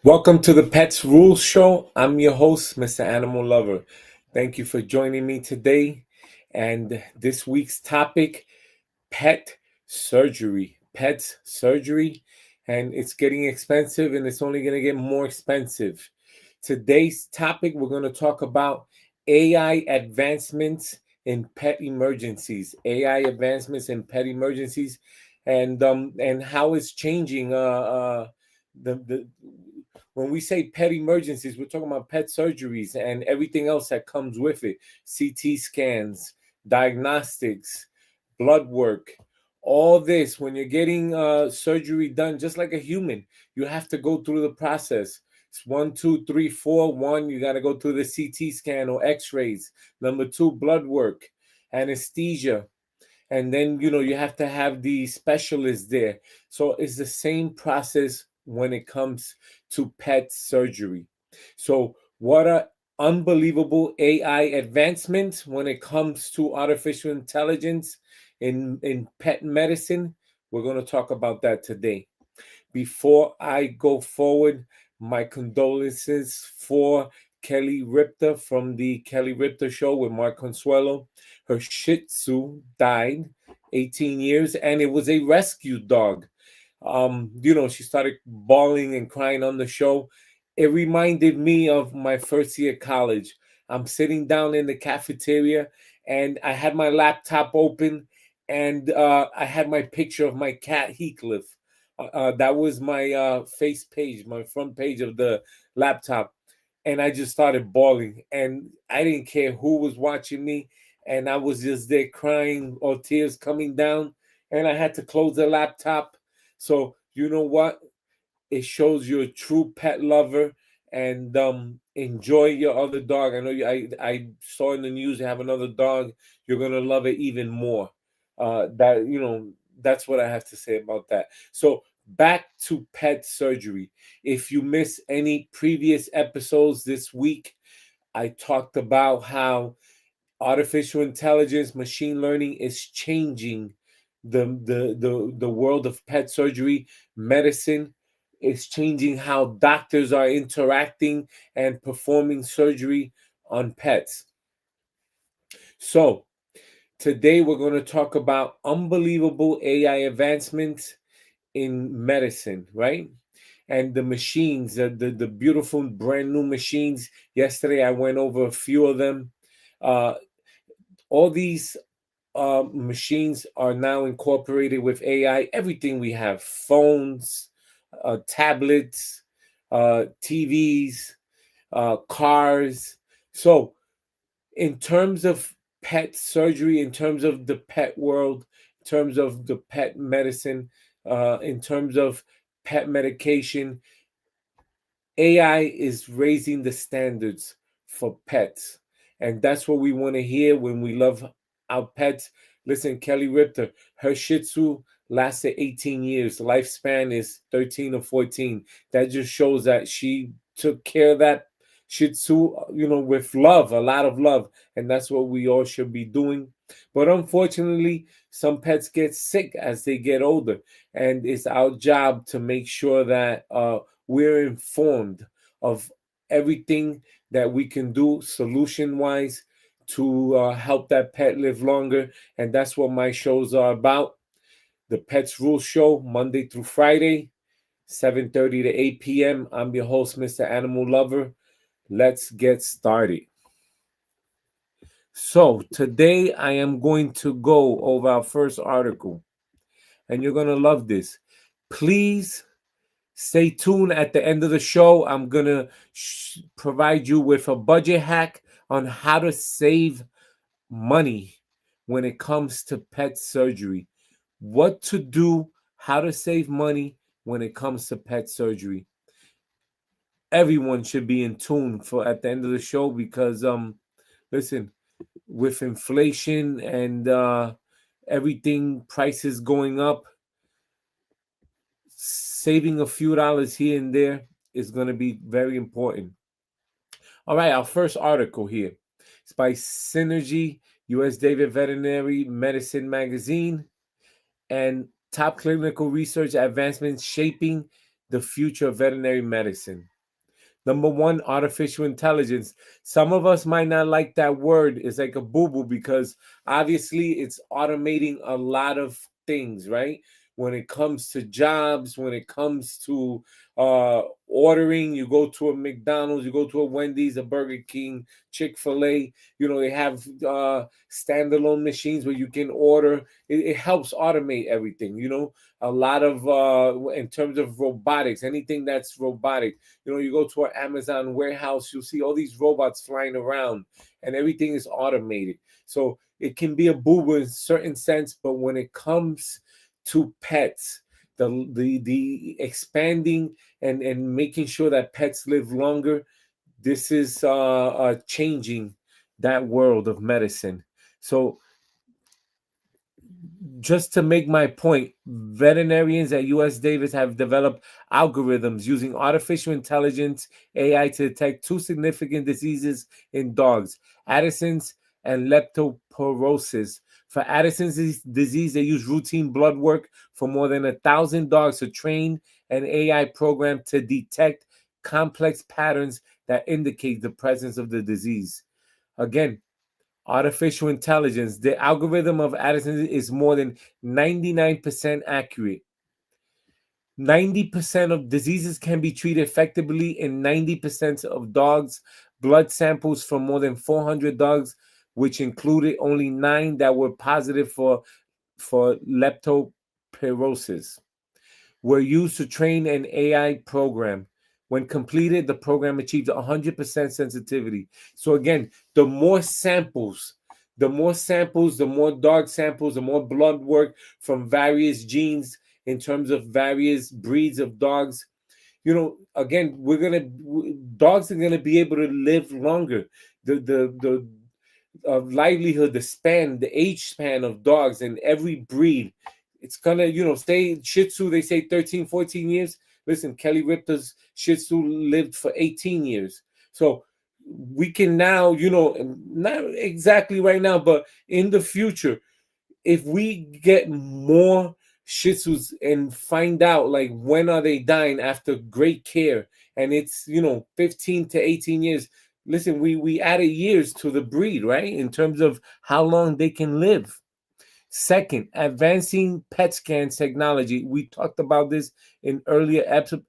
Welcome to the Pets Rules Show. I'm your host, Mr. Animal Lover. Thank you for joining me today. And this week's topic, pet surgery. Pets surgery. And it's getting expensive and it's only going to get more expensive. Today's topic, we're going to talk about AI advancements in pet emergencies. AI advancements in pet emergencies and how it's changing the when we say pet emergencies, we're talking about pet surgeries and everything else that comes with it. CT scans, diagnostics, blood work, all this. When you're getting surgery done, just like a human, you have to go through the process. It's 1, 2, 3, 4. 1, you got to go through the CT scan or x-rays. Number 2, blood work, anesthesia. And then, you have to have the specialist there. So it's the same process when it comes to pet surgery. So what are unbelievable AI advancements when it comes to artificial intelligence in pet medicine? We're going to talk about that today. Before I go forward, my condolences for Kelly Richter from the Kelly Richter Show with Mark Consuelo. Her Shih Tzu died, 18 years, and it was a rescue dog. She started bawling and crying on the show. It reminded me of my first year of college. I'm sitting down in the cafeteria, and I had my laptop open, and I had my picture of my cat Heathcliff. That was my face page, my front page of the laptop. And I just started bawling. And I didn't care who was watching me. And I was just there crying or tears coming down. And I had to close the laptop. So, you know what? It shows you're a true pet lover and enjoy your other dog. I know I saw in the news you have another dog. You're going to love it even more. That's what I have to say about that. So back to pet surgery. If you miss any previous episodes this week, I talked about how artificial intelligence, machine learning is changing the world of pet surgery. Medicine is changing how doctors are interacting and performing surgery on pets. So today we're going to talk about unbelievable AI advancements in medicine, right? And the machines, the beautiful brand new machines. Yesterday I went over a few of them. All these machines are now incorporated with AI. Everything we have, phones, tablets, TVs, cars. So in terms of pet surgery, in terms of the pet world, in terms of the pet medicine, in terms of pet medication, AI is raising the standards for pets. And that's what we want to hear when we love our pets. Listen, Kelly Richter, her Shih Tzu lasted 18 years. Lifespan is 13 or 14. That just shows that she took care of that Shih Tzu, with love, a lot of love. And that's what we all should be doing. But unfortunately, some pets get sick as they get older. And it's our job to make sure that we're informed of everything that we can do solution wise to help that pet live longer. And that's what my shows are about. The Pets Rules Show, Monday through Friday, 7:30 to 8 p.m. I'm your host, Mr. Animal Lover. Let's get started. So today I am going to go over our first article, and you're going to love this. Please stay tuned at the end of the show. I'm going to provide you with a budget hack on how to save money when it comes to pet surgery. What to do, how to save money when it comes to pet surgery. Everyone should be in tune for at the end of the show because listen, with inflation and everything prices going up, saving a few dollars here and there is going to be very important. All right, our first article here. It's by Synergy, U.S. David Veterinary Medicine Magazine, and Top Clinical Research Advancements Shaping the Future of Veterinary Medicine. Number one, artificial intelligence. Some of us might not like that word. It's like a boo-boo because obviously it's automating a lot of things, right? When it comes to jobs, when it comes to ordering, you go to a McDonald's, you go to a Wendy's, a Burger King, Chick-fil-A, they have standalone machines where you can order. It helps automate everything, a lot of in terms of robotics, anything that's robotic. You go to an Amazon warehouse, you'll see all these robots flying around and everything is automated. So it can be a boo-boo in a certain sense, but when it comes to pets, the expanding and making sure that pets live longer, this is changing that world of medicine. So just to make my point, veterinarians at US Davis have developed algorithms using artificial intelligence, AI, to detect two significant diseases in dogs: Addison's and leptospirosis. For Addison's disease, they use routine blood work for more than 1,000 dogs to train an AI program to detect complex patterns that indicate the presence of the disease. Again, artificial intelligence, the algorithm of Addison is more than 99% accurate. 90% of diseases can be treated effectively in 90% of dogs. Blood samples from more than 400 dogs, which included only 9 that were positive for leptospirosis, were used to train an AI program. When completed, the program achieved 100% sensitivity. So again, the more samples, the more dog samples, the more blood work from various genes in terms of various breeds of dogs. Again, dogs are gonna be able to live longer. The of livelihood, the age span of dogs in every breed, it's gonna, say Shih Tzu, they say 13, 14 years. Listen, Kelly Ripa's Shih Tzu lived for 18 years. So we can now, not exactly right now, but in the future, if we get more Shih Tzus and find out like when are they dying after great care, and it's 15 to 18 years. Listen, we added years to the breed, right? In terms of how long they can live. Second, advancing PET scan technology. We talked about this in earlier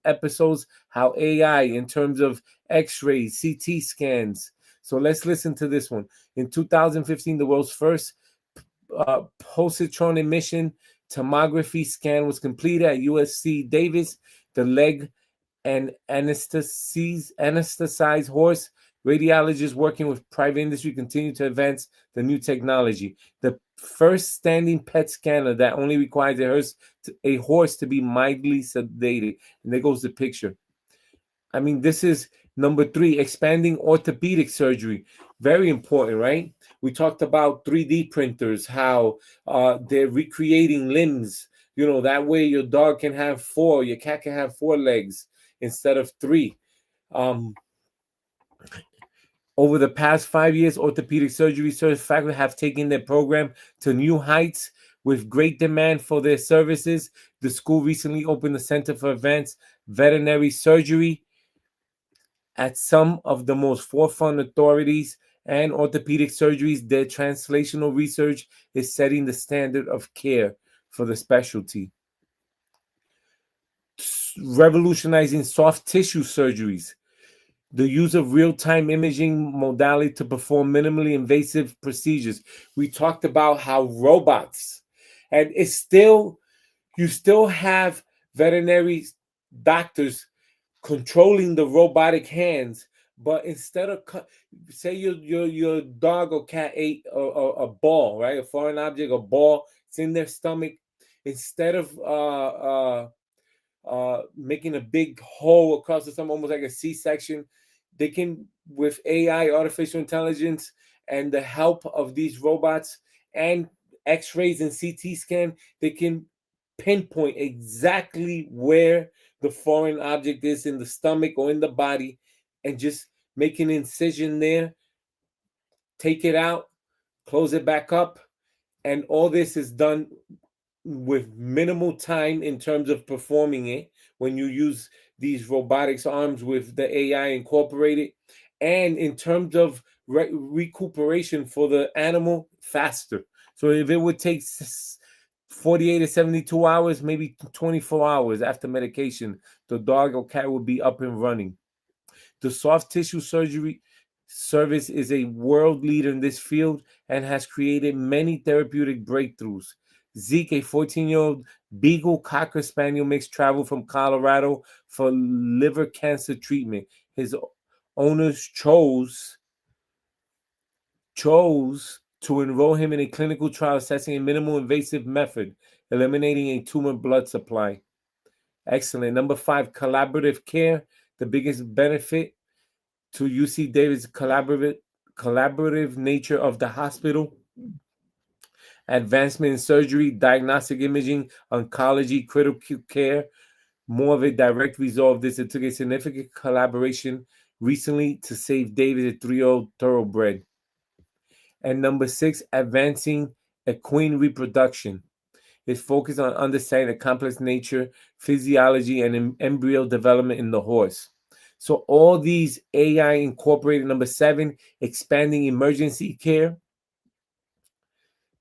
episodes, how AI in terms of X-rays, CT scans. So let's listen to this one. In 2015, the world's first positron emission tomography scan was completed at USC Davis. The leg and anesthetized horse radiologists working with private industry continue to advance the new technology. The first standing PET scanner that only requires a horse to be mildly sedated. And there goes the picture. I mean, this is number 3, expanding orthopedic surgery. Very important, right? We talked about 3D printers, how they're recreating limbs. That way your dog can have 4, your cat can have 4 legs instead of 3. Over the past 5 years, orthopedic surgery faculty have taken their program to new heights with great demand for their services. The school recently opened the Center for Advanced Veterinary Surgery at some of the most forefront authorities and orthopedic surgeries. Their translational research is setting the standard of care for the specialty. Revolutionizing soft tissue surgeries. The use of real-time imaging modality to perform minimally invasive procedures. We talked about how robots, and you still have veterinary doctors controlling the robotic hands, but instead of say your dog or cat ate a ball, right, a foreign object, a ball, it's in their stomach. Instead of making a big hole across the stomach, almost like a C-section, they can, with AI, artificial intelligence, and the help of these robots and X-rays and CT scan, they can pinpoint exactly where the foreign object is in the stomach or in the body, and just make an incision there, take it out, close it back up, and all this is done with minimal time in terms of performing it when you use these robotics arms with the AI incorporated, and in terms of recuperation for the animal faster. So if it would take 48 to 72 hours, maybe 24 hours after medication, the dog or cat would be up and running. The soft tissue surgery service is a world leader in this field and has created many therapeutic breakthroughs. Zeke, a 14-year-old Beagle Cocker Spaniel mix, traveled from Colorado for liver cancer treatment. His owners chose to enroll him in a clinical trial assessing a minimal invasive method, eliminating a tumor blood supply. Excellent. Number 5, collaborative care. The biggest benefit to UC Davis collaborative nature of the hospital, advancement in surgery, diagnostic imaging, oncology, critical care. More of a direct result of this. It took a significant collaboration recently to save David, a 3-year-old thoroughbred. And number 6, advancing equine reproduction. It's focused on understanding the complex nature, physiology, and embryo development in the horse. So all these AI incorporated. Number 7, expanding emergency care.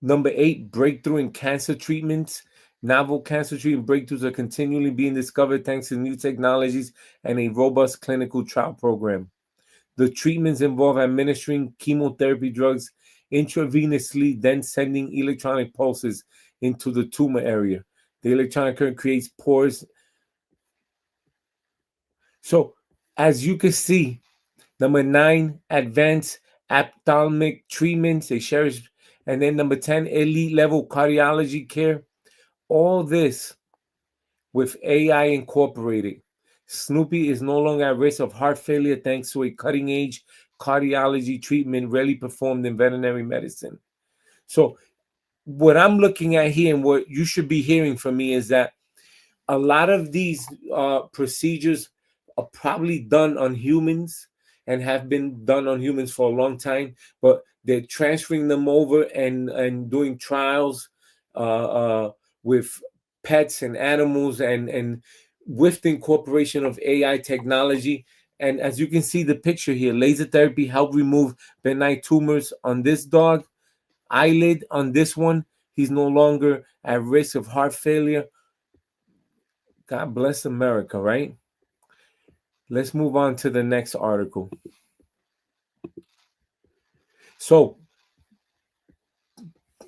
Number 8, breakthrough in cancer treatments. Novel cancer treatment breakthroughs are continually being discovered thanks to new technologies and a robust clinical trial program. The treatments involve administering chemotherapy drugs intravenously, then sending electronic pulses into the tumor area. The electronic current creates pores. So, as you can see, number 9, advanced ophthalmic treatments, they cherish. And then number 10, elite level cardiology care. All this with AI incorporated. Snoopy is no longer at risk of heart failure thanks to a cutting edge cardiology treatment rarely performed in veterinary medicine. So, what I'm looking at here and what you should be hearing from me is that a lot of these procedures are probably done on humans and have been done on humans for a long time, but they're transferring them over and doing trials with pets and animals and with the incorporation of AI technology. And as you can see the picture here, laser therapy helped remove benign tumors on this dog. Eyelid on this one, he's no longer at risk of heart failure. God bless America, right? Let's move on to the next article. So,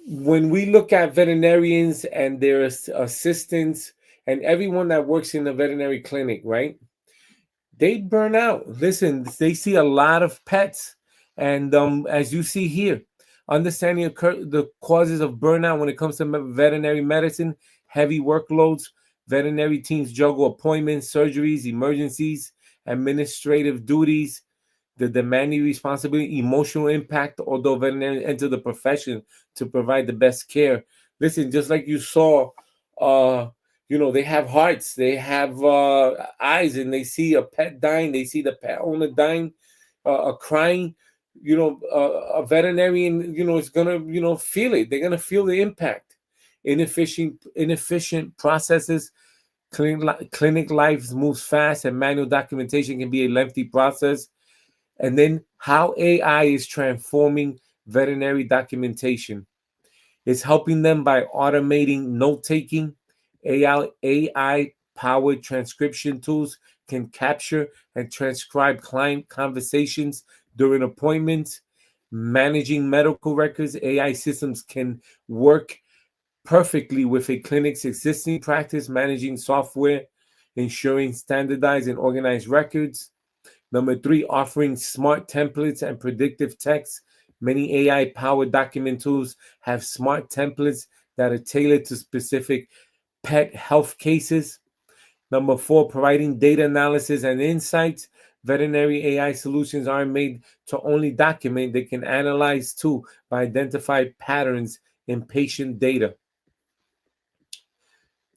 when we look at veterinarians and their assistants and everyone that works in the veterinary clinic, right? They burn out. Listen, they see a lot of pets. And as you see here, understanding the causes of burnout when it comes to veterinary medicine, heavy workloads, veterinary teams juggle appointments, surgeries, emergencies, administrative duties, the demanding responsibility, emotional impact, although veterinarians enter the profession to provide the best care. Listen, just like you saw, they have hearts, they have eyes, and they see a pet dying, they see the pet owner dying, crying. A veterinarian, is gonna, feel it. They're gonna feel the impact. Inefficient processes. Clinic life moves fast, and manual documentation can be a lengthy process. And then how AI is transforming veterinary documentation. It's helping them by automating note-taking. AI-powered transcription tools can capture and transcribe client conversations during appointments. Managing medical records, AI systems can work perfectly with a clinic's existing practice, managing software, ensuring standardized and organized records. Number 3, offering smart templates and predictive text. Many AI-powered document tools have smart templates that are tailored to specific pet health cases. Number 4, providing data analysis and insights. Veterinary AI solutions aren't made to only document, they can analyze too by identify patterns in patient data.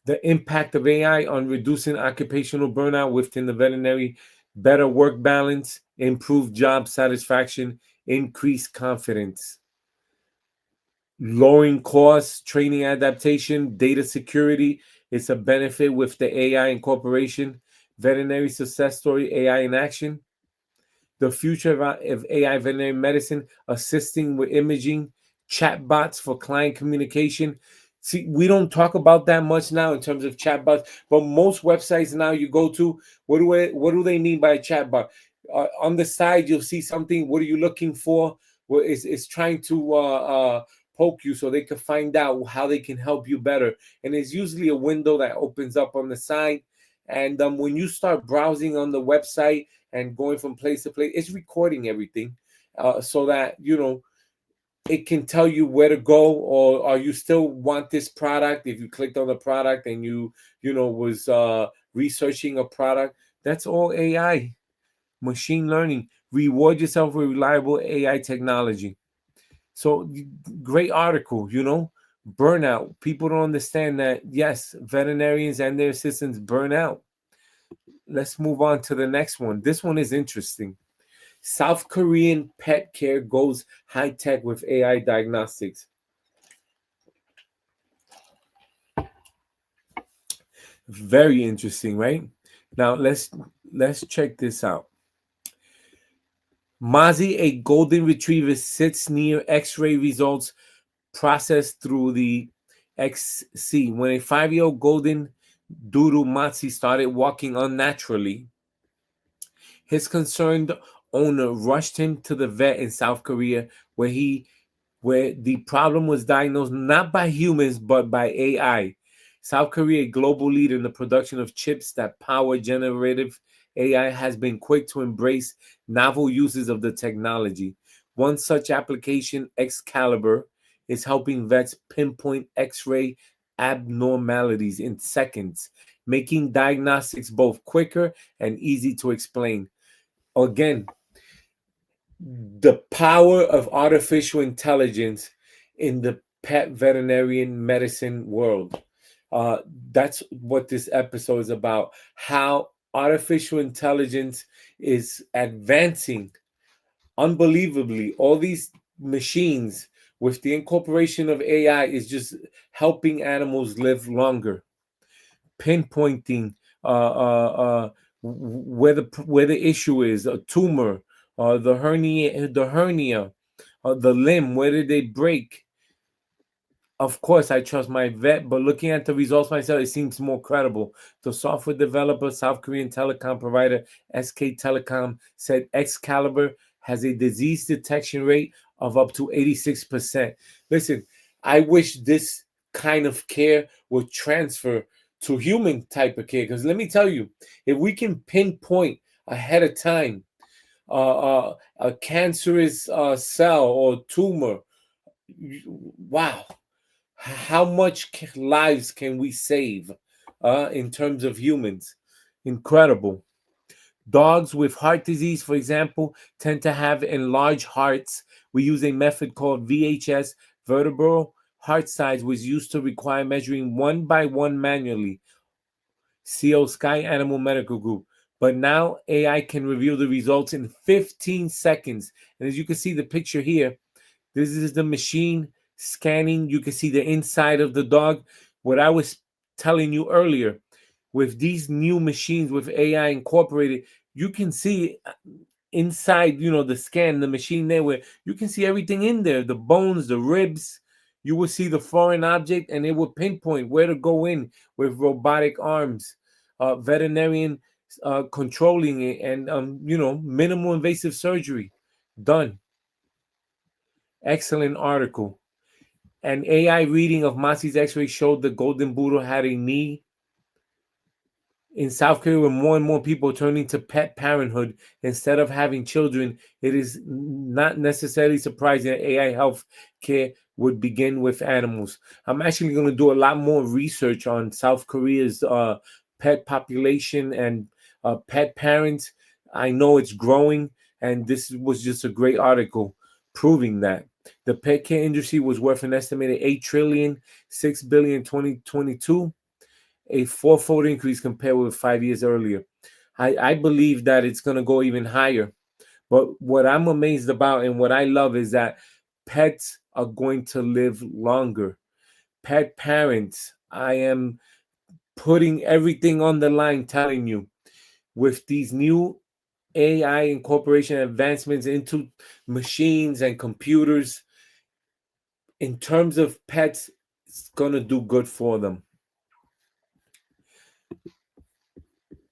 The impact of AI on reducing occupational burnout within the veterinary: better work balance, improved job satisfaction, increased confidence. lowering costs, training adaptation, data security. It's a benefit with the AI incorporation. Veterinary success story, AI in action. The future of AI veterinary medicine, assisting with imaging, chatbots for client communication. See, we don't talk about that much now in terms of chatbots, but most websites now you go to, what do they mean by a chatbot? On the side, you'll see something. What are you looking for? Well, it's trying to poke you so they can find out how they can help you better. And it's usually a window that opens up on the side. And when you start browsing on the website, and going from place to place, it's recording everything, so that it can tell you where to go, or you still want this product. If you clicked on the product and was researching a product, that's all AI, machine learning. Reward yourself with reliable AI technology. So great article. Burnout. People don't understand that, yes, veterinarians and their assistants burn out. Let's move on to the next one. This one is interesting. South Korean pet care goes high tech with AI diagnostics. Very interesting, right? Now let's check this out. Mazi, a golden retriever, sits near X-ray results processed through the XC. When a 5-year-old golden doodle Matzi started walking unnaturally, his concerned owner rushed him to the vet in South Korea, where the problem was diagnosed not by humans but by AI. South Korea, a global leader in the production of chips that power generative AI, has been quick to embrace novel uses of the technology. One such application, Excalibur, is helping vets pinpoint X-ray abnormalities in seconds, making diagnostics both quicker and easy to explain. Again, the power of artificial intelligence in the pet veterinarian medicine world. That's what this episode is about. How artificial intelligence is advancing unbelievably. All these machines with the incorporation of AI is just helping animals live longer. Pinpointing where the issue is, a tumor, the hernia, the limb, where did they break? Of course, I trust my vet, but looking at the results myself, it seems more credible. The software developer, South Korean telecom provider SK Telecom, said Excalibur has a disease detection rate of up to 86%. Listen, I wish this kind of care would transfer to human type of care, because let me tell you, if we can pinpoint ahead of time a cancerous cell or tumor, wow, how much lives can we save in terms of humans? Incredible. Dogs with heart disease, for example, tend to have enlarged hearts. We use a method called VHS, vertebral heart size, was used to require measuring one by one manually. CO Sky Animal Medical Group. But now AI can reveal the results in 15 seconds. And as you can see the picture here, this is the machine scanning. You can see the inside of the dog. What I was telling you earlier, with these new machines with AI incorporated, you can see inside, the scan, the machine there, where you can see everything in there, the bones, the ribs. You will see the foreign object, and it will pinpoint where to go in with robotic arms, veterinarian controlling it, and minimal invasive surgery done. Excellent article. An AI reading of Masi's X-ray showed the golden poodle had a knee. In South Korea, where more and more people are turning to pet parenthood instead of having children, it is not necessarily surprising that AI health care would begin with animals. I'm actually going to do a lot more research on South Korea's pet population and pet parents. I know it's growing, and this was just a great article proving that. The pet care industry was worth an estimated $8 trillion, $6 billion in 2022, a fourfold increase compared with 5 years earlier. I believe that it's going to go even higher. But what I'm amazed about and what I love is that pets are going to live longer. Pet parents, I am putting everything on the line, telling you, with these new AI incorporation advancements into machines and computers, in terms of pets, it's going to do good for them.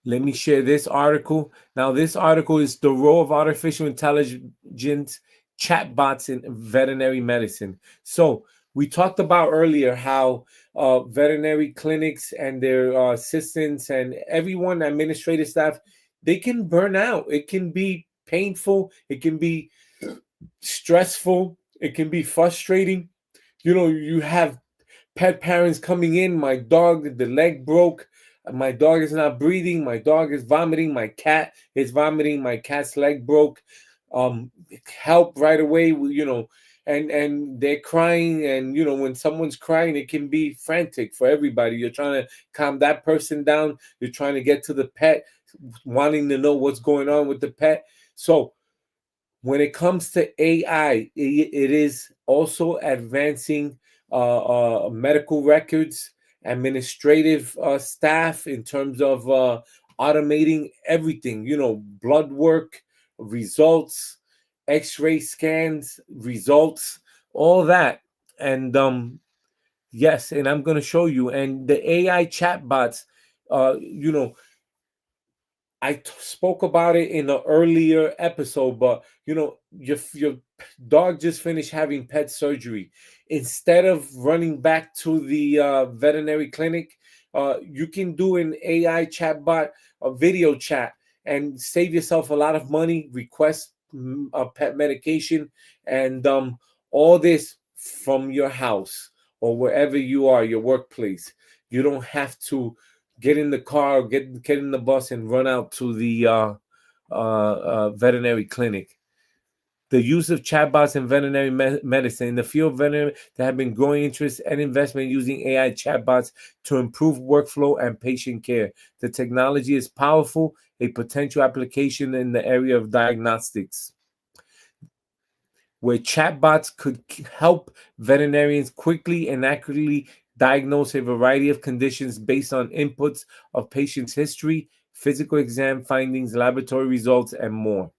Let me share this article. Now, this article is the role of artificial intelligence chatbots in veterinary medicine. So, we talked about earlier how veterinary clinics and their assistants and everyone, administrative staff, they can burn out. It can be painful. It can be stressful. It can be frustrating. You have pet parents coming in. My dog, the leg broke. My dog is not breathing. My dog is vomiting. My cat is vomiting. My cat's leg broke. Help right away. And they're crying. And when someone's crying, it can be frantic for everybody. You're trying to calm that person down. You're trying to get to the pet, wanting to know what's going on with the pet. So when it comes to AI, it is also advancing medical records, administrative staff, in terms of automating everything, blood work, results, x-ray scans, results, all that. And yes, and I'm going to show you. And the AI chatbots, you know, I spoke about it in an earlier episode, but your dog just finished having pet surgery. Instead of running back to the veterinary clinic, you can do an AI chatbot, a video chat, and save yourself a lot of money. Request a pet medication, and all this from your house or wherever you are, your workplace. You don't have to get in the car, get in the bus, and run out to the veterinary clinic. The use of chatbots in veterinary medicine. In the field of veterinary, there have been growing interest and investment using AI chatbots to improve workflow and patient care. The technology is powerful, a potential application in the area of diagnostics, where chatbots could help veterinarians quickly and accurately diagnose a variety of conditions based on inputs of patients' history, physical exam findings, laboratory results, and more.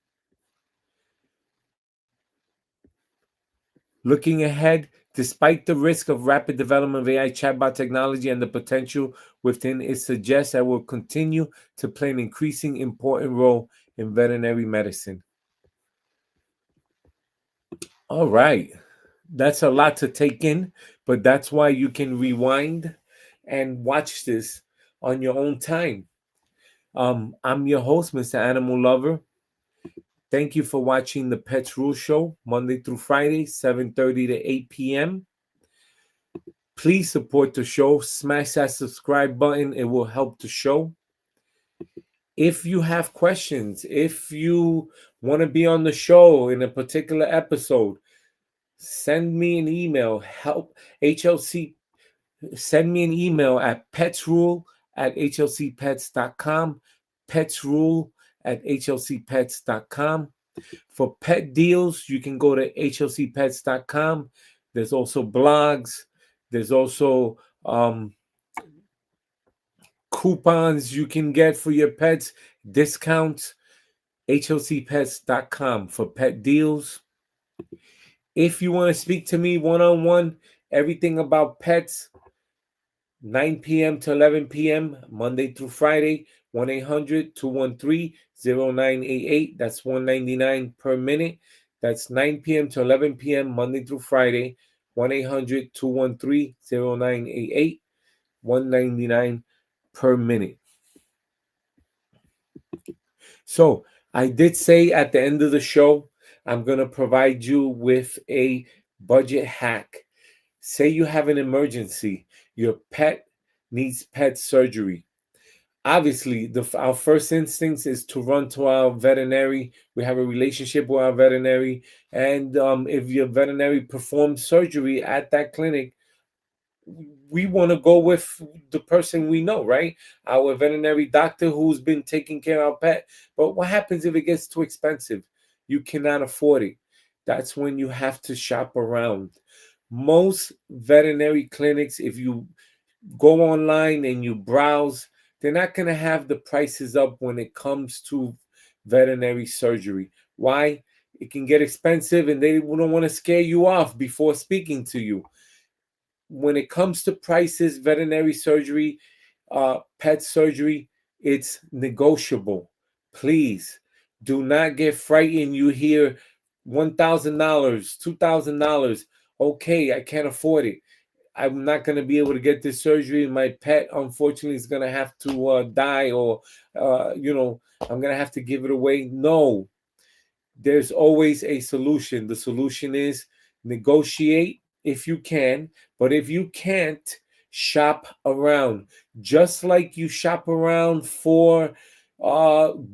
Looking ahead, despite the risk of rapid development of AI chatbot technology and the potential within it suggests that will continue to play an increasing important role in veterinary medicine. All right. That's a lot to take in, but that's why you can rewind and watch this on your own time. I'm your host, Mr. Animal Lover. Thank you for watching the Pets Rule Show, Monday through Friday, 7:30 to 8 p.m. Please support the show. Smash that subscribe button. It will help the show. If you have questions, if you want to be on the show in a particular episode, send me an email. Send me an email at petsrule@hlcpets.com. Petsrule@hlcpets.com. For pet deals, you can go to hlcpets.com. There's also blogs. There's also coupons you can get for your pets, discounts. hlcpets.com for pet deals. If you want to speak to me one-on-one, everything about pets, 9 p.m. to 11 p.m., Monday through Friday, 1-800-213-0988. That's $1.99 per minute. That's 9 p.m. to 11 p.m., Monday through Friday, 1-800-213-0988, $1.99 per minute. So I did say at the end of the show, I'm going to provide you with a budget hack. Say you have an emergency. Your pet needs pet surgery. Obviously, our first instinct is to run to our veterinary. We have a relationship with our veterinary. And if your veterinary performs surgery at that clinic, we want to go with the person we know, right? Our veterinary doctor who's been taking care of our pet. But what happens if it gets too expensive? You cannot afford it. That's when you have to shop around. Most veterinary clinics, if you go online and you browse, they're not going to have the prices up when it comes to veterinary surgery. Why? It can get expensive and they don't want to scare you off before speaking to you. When it comes to prices, veterinary surgery, pet surgery, it's negotiable. Please do not get frightened. You hear $1,000, $2,000. Okay, I can't afford it. I'm not going to be able to get this surgery. My pet, unfortunately, is going to have to die, or, I'm going to have to give it away. No, there's always a solution. The solution is negotiate if you can, but if you can't, shop around. Just like you shop around for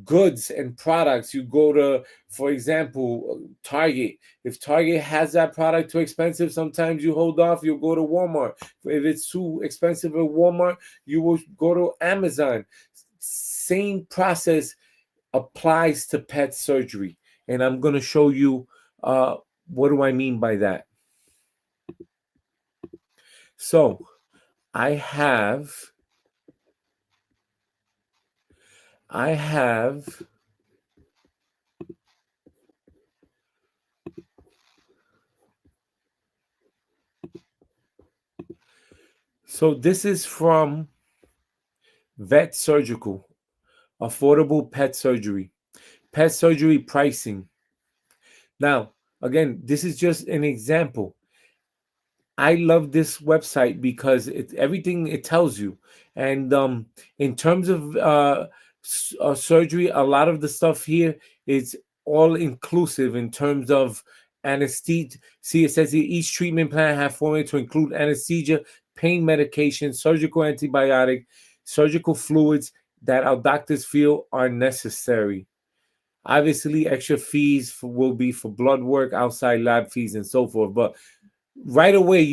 goods and products. You go to, for example, Target. If Target has that product too expensive, sometimes you hold off. You'll go to Walmart. If it's too expensive at Walmart, you will go to Amazon. Same process applies to pet surgery. And I'm going to show you what do I mean by that. So I have so this is from Vet Surgical, affordable pet surgery pricing. Now, again, this is just an example. I love this website because everything it tells you. And in terms of surgery, a lot of the stuff here is all inclusive in terms of anesthesia. See, it says here each treatment plan have formulated to include anesthesia, pain medication, surgical antibiotic, surgical fluids that our doctors feel are necessary. Obviously, extra fees will be for blood work, outside lab fees, and so forth. But right away,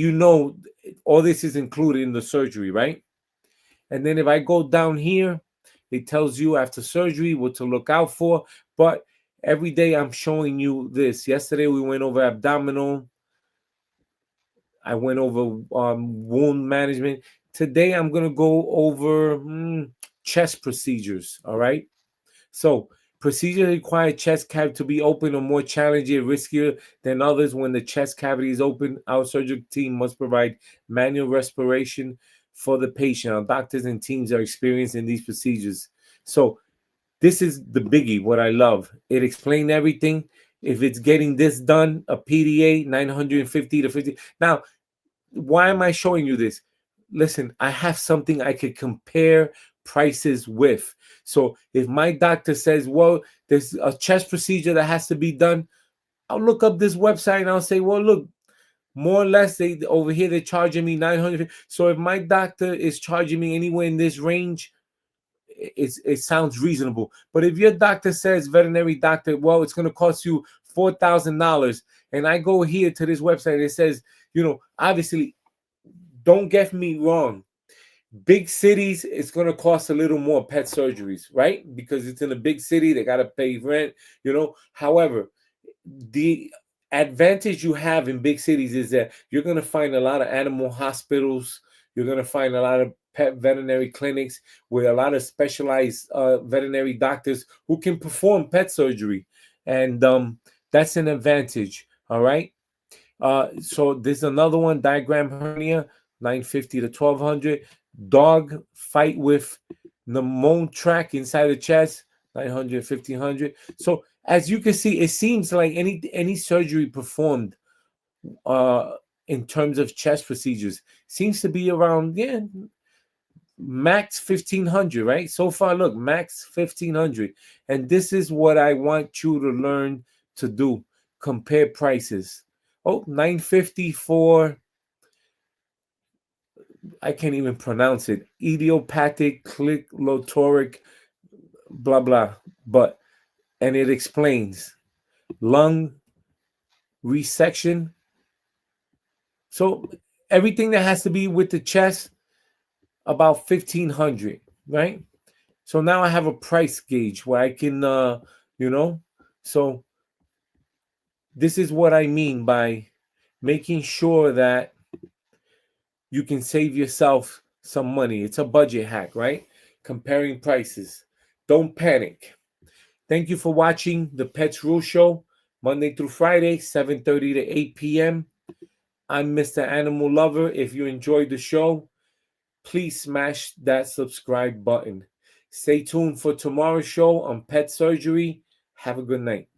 all this is included in the surgery, right? And then if I go down here, it tells you after surgery what to look out for. But every day I'm showing you this. Yesterday we went over abdominal. I went over wound management. Today I'm going to go over chest procedures, all right? So, procedures require chest cavity to be open or more challenging, riskier than others. When the chest cavity is open, our surgical team must provide manual respiration for the patient. Our doctors and teams are experienced in these procedures. So, this is the biggie, what I love. It explained everything. If it's getting this done, a PDA, 950 to 50. Now, why am I showing you this? Listen, I have something I could compare prices with. So if my doctor says, well, there's a chest procedure that has to be done, I'll look up this website and I'll say, well, look, more or less, they over here they're charging me 900. So if my doctor is charging me anywhere in this range, it sounds reasonable. But if your doctor says, veterinary doctor, well, it's going to cost you $4,000, and I go here to this website and it says, obviously, don't get me wrong. Big cities, it's going to cost a little more pet surgeries, right? Because it's in a big city, they got to pay rent, However, the advantage you have in big cities is that you're going to find a lot of animal hospitals. You're going to find a lot of pet veterinary clinics with a lot of specialized veterinary doctors who can perform pet surgery. And that's an advantage, all right? So there's another one, diaphragm hernia, 950 to 1200. Dog fight with pneumotract inside the chest, 900, 1500. So as you can see, it seems like any surgery performed in terms of chest procedures seems to be around max 1500, right? So far, look, max 1500. And this is what I want you to learn to do. Compare prices. Oh, 950 for, I can't even pronounce it, idiopathic click-lotoric, blah, blah. And it explains lung resection. So everything that has to be with the chest, about 1500, right? So now I have a price gauge where I can, so this is what I mean by making sure that you can save yourself some money. It's a budget hack, right? Comparing prices. Don't panic. Thank you for watching the Pets Rule Show, Monday through Friday, 7:30 to 8 p.m. I'm Mr. Animal Lover. If you enjoyed the show, please smash that subscribe button. Stay tuned for tomorrow's show on pet surgery. Have a good night.